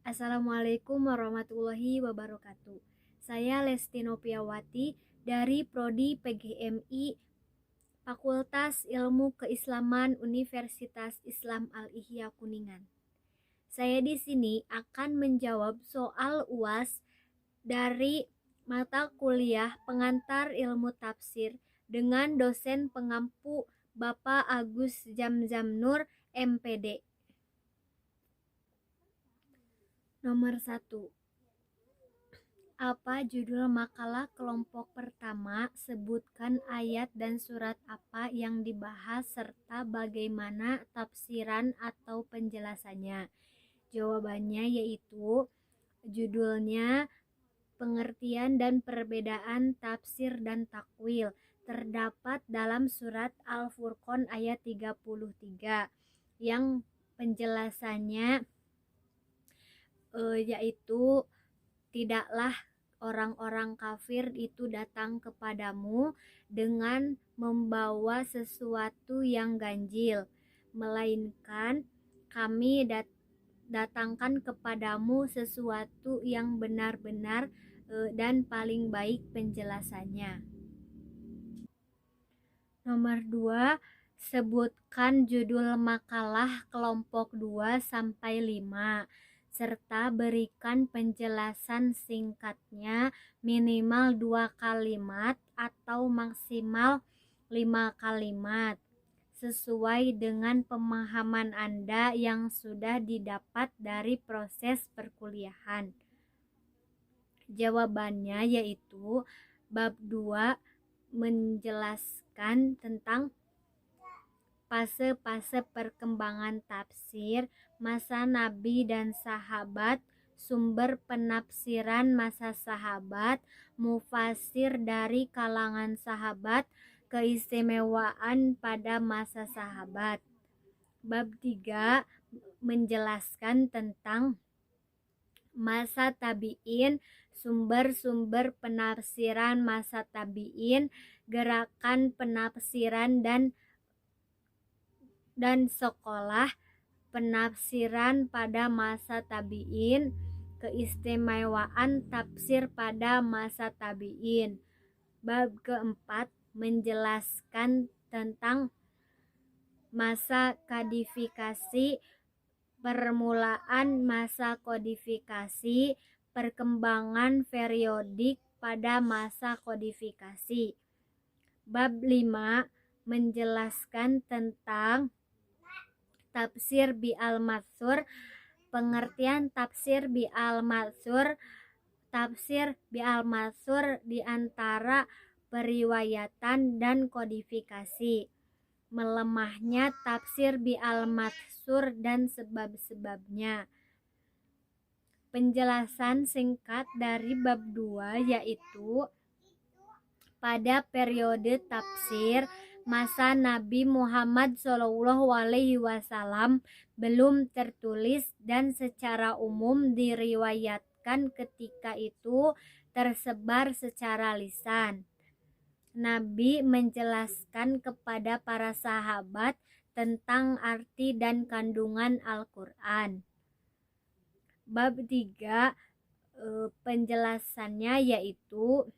Assalamualaikum warahmatullahi wabarakatuh. Saya Lesti Nopiawati dari Prodi PGMI Fakultas Ilmu Keislaman Universitas Islam Al-Ihya Kuningan. Saya di sini akan menjawab soal UAS dari mata kuliah Pengantar Ilmu Tafsir dengan dosen pengampu Bapak Agus Jamzam Nur, MPD. Nomor 1. Apa judul makalah kelompok pertama? Sebutkan ayat dan surat apa yang dibahas serta bagaimana tafsiran atau penjelasannya. Jawabannya yaitu judulnya Pengertian dan Perbedaan Tafsir dan Takwil. Terdapat dalam surat Al-Furqan ayat 33 yang penjelasannya yaitu tidaklah orang-orang kafir itu datang kepadamu dengan membawa sesuatu yang ganjil, melainkan kami datangkan kepadamu sesuatu yang benar-benar dan paling baik penjelasannya. Nomor 2, sebutkan judul makalah kelompok 2 sampai 5 serta berikan penjelasan singkatnya minimal 2 kalimat atau maksimal 5 kalimat sesuai dengan pemahaman Anda yang sudah didapat dari proses perkuliahan. Jawabannya yaitu bab 2 menjelaskan tentang fase-fase perkembangan tafsir, masa Nabi dan sahabat, sumber penafsiran masa sahabat, mufasir dari kalangan sahabat, keistimewaan pada masa sahabat. Bab 3 menjelaskan tentang masa tabi'in, sumber-sumber penafsiran masa tabi'in, gerakan penafsiran dan sekolah penafsiran pada masa tabi'in, keistimewaan tafsir pada masa tabi'in. Bab keempat menjelaskan tentang masa kodifikasi, permulaan masa kodifikasi, perkembangan periodik pada masa kodifikasi. Bab 5 menjelaskan tentang tafsir bi'al-matsur, pengertian tafsir bi'al-matsur. Tafsir bi'al-matsur di antara periwayatan dan kodifikasi, melemahnya tafsir bi'al-matsur dan sebab-sebabnya. Penjelasan singkat dari bab 2 yaitu pada periode tafsir masa Nabi Muhammad SAW belum tertulis dan secara umum diriwayatkan ketika itu tersebar secara lisan. Nabi menjelaskan kepada para sahabat tentang arti dan kandungan Al-Quran. Bab 3 penjelasannya yaitu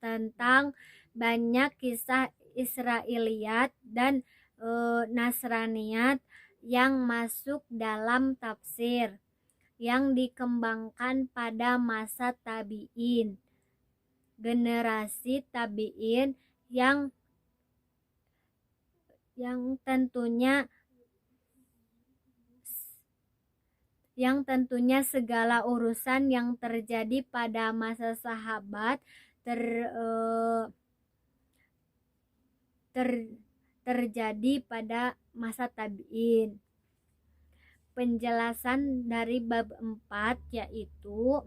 tentang banyak kisah Israiliyat dan Nasraniyat yang masuk dalam tafsir yang dikembangkan pada masa tabi'in, generasi tabi'in yang tentunya segala urusan yang terjadi pada masa sahabat terjadi pada masa tabi'in. Penjelasan dari bab 4 yaitu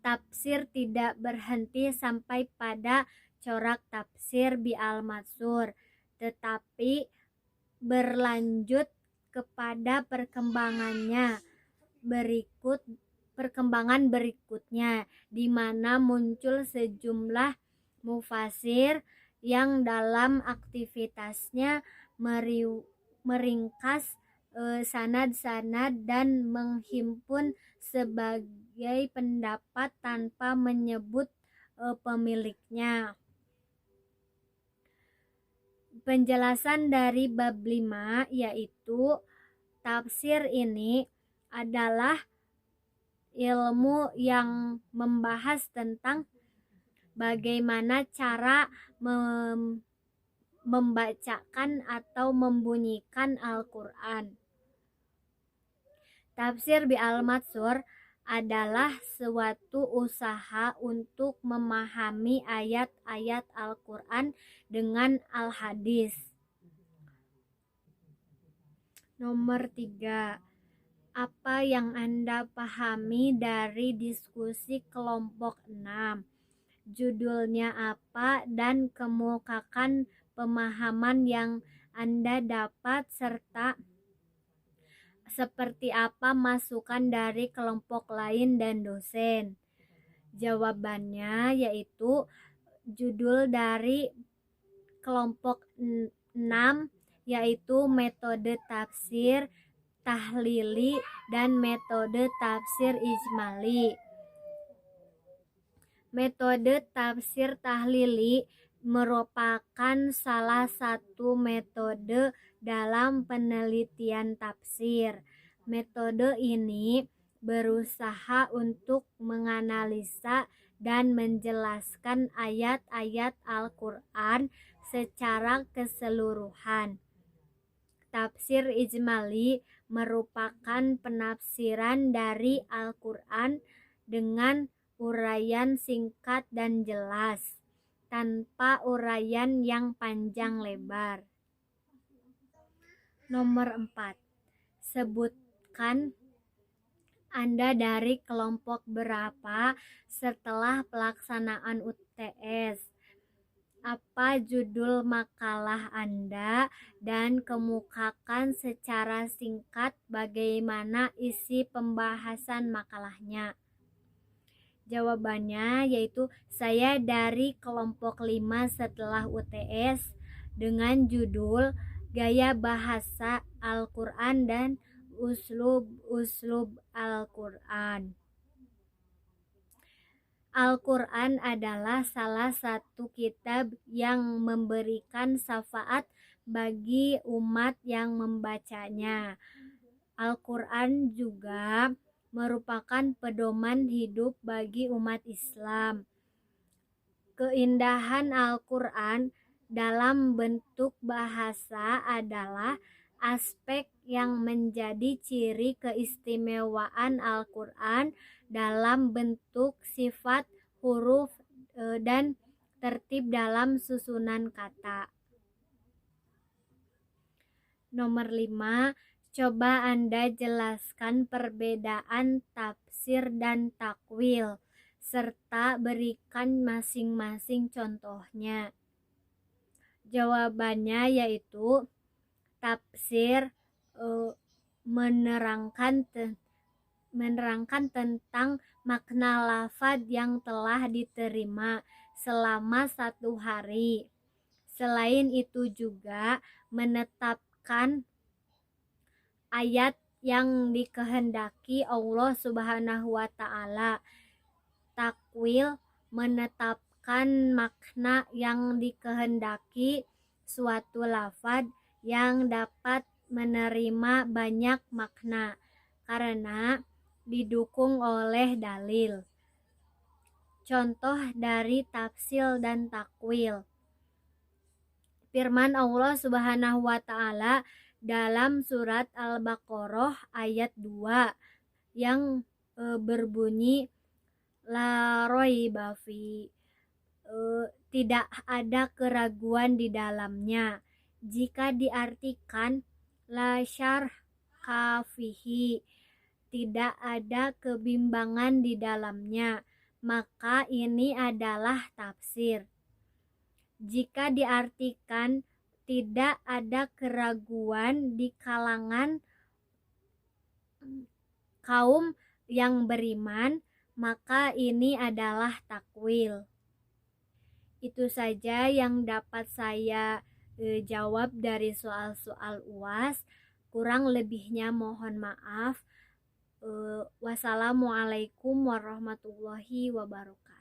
tafsir tidak berhenti sampai pada corak tafsir bi'al-matsur, tetapi berlanjut kepada perkembangan berikutnya, di mana muncul sejumlah mufasir yang dalam aktivitasnya meringkas sanad-sanad dan menghimpun sebagai pendapat tanpa menyebut pemiliknya. Penjelasan dari bab 5 yaitu tafsir ini adalah ilmu yang membahas tentang bagaimana cara membacakan atau membunyikan Al-Quran. Tafsir bi al-Matsur adalah suatu usaha untuk memahami ayat-ayat Al-Quran dengan al-hadis. Nomor 3. Apa yang Anda pahami dari diskusi kelompok 6? Judulnya apa dan kemukakan pemahaman yang Anda dapat serta seperti apa masukan dari kelompok lain dan dosen. Jawabannya yaitu judul dari kelompok 6 yaitu metode tafsir tahlili dan metode tafsir ijmali. Metode tafsir tahlili merupakan salah satu metode dalam penelitian tafsir. Metode ini berusaha untuk menganalisa dan menjelaskan ayat-ayat Al-Quran secara keseluruhan. Tafsir ijmali merupakan penafsiran dari Al-Quran dengan uraian singkat dan jelas, tanpa uraian yang panjang lebar. Nomor 4. Sebutkan Anda dari kelompok berapa setelah pelaksanaan UTS. Apa judul makalah Anda dan kemukakan secara singkat bagaimana isi pembahasan makalahnya. Jawabannya yaitu saya dari kelompok 5 setelah UTS dengan judul Gaya Bahasa Al-Quran dan Uslub Al-Quran. Al-Quran adalah salah satu kitab yang memberikan syafaat bagi umat yang membacanya. Al-Quran juga merupakan pedoman hidup bagi umat Islam. Keindahan Al-Quran dalam bentuk bahasa adalah aspek yang menjadi ciri keistimewaan Al-Quran dalam bentuk sifat, huruf, dan tertib dalam susunan kata. Nomor 5. Coba Anda jelaskan perbedaan tafsir dan takwil, serta berikan masing-masing contohnya. Jawabannya yaitu tafsir menerangkan tentang makna lafaz yang telah diterima selama 1 hari. Selain itu juga menetapkan ayat yang dikehendaki Allah Subhanahu wa Ta'ala. Takwil menetapkan makna yang dikehendaki suatu lafaz yang dapat menerima banyak makna karena didukung oleh dalil. Contoh dari tafsil dan takwil. Firman Allah Subhanahu wa Ta'ala dalam surat Al-Baqarah ayat 2 yang berbunyi la raiba fi, tidak ada keraguan di dalamnya. Jika diartikan la syarka fihi, tidak ada kebimbangan di dalamnya, maka ini adalah tafsir. Jika diartikan tidak ada keraguan di kalangan kaum yang beriman, maka ini adalah takwil. Itu saja yang dapat saya jawab dari soal-soal UAS. Kurang lebihnya mohon maaf. Wassalamualaikum warahmatullahi wabarakatuh.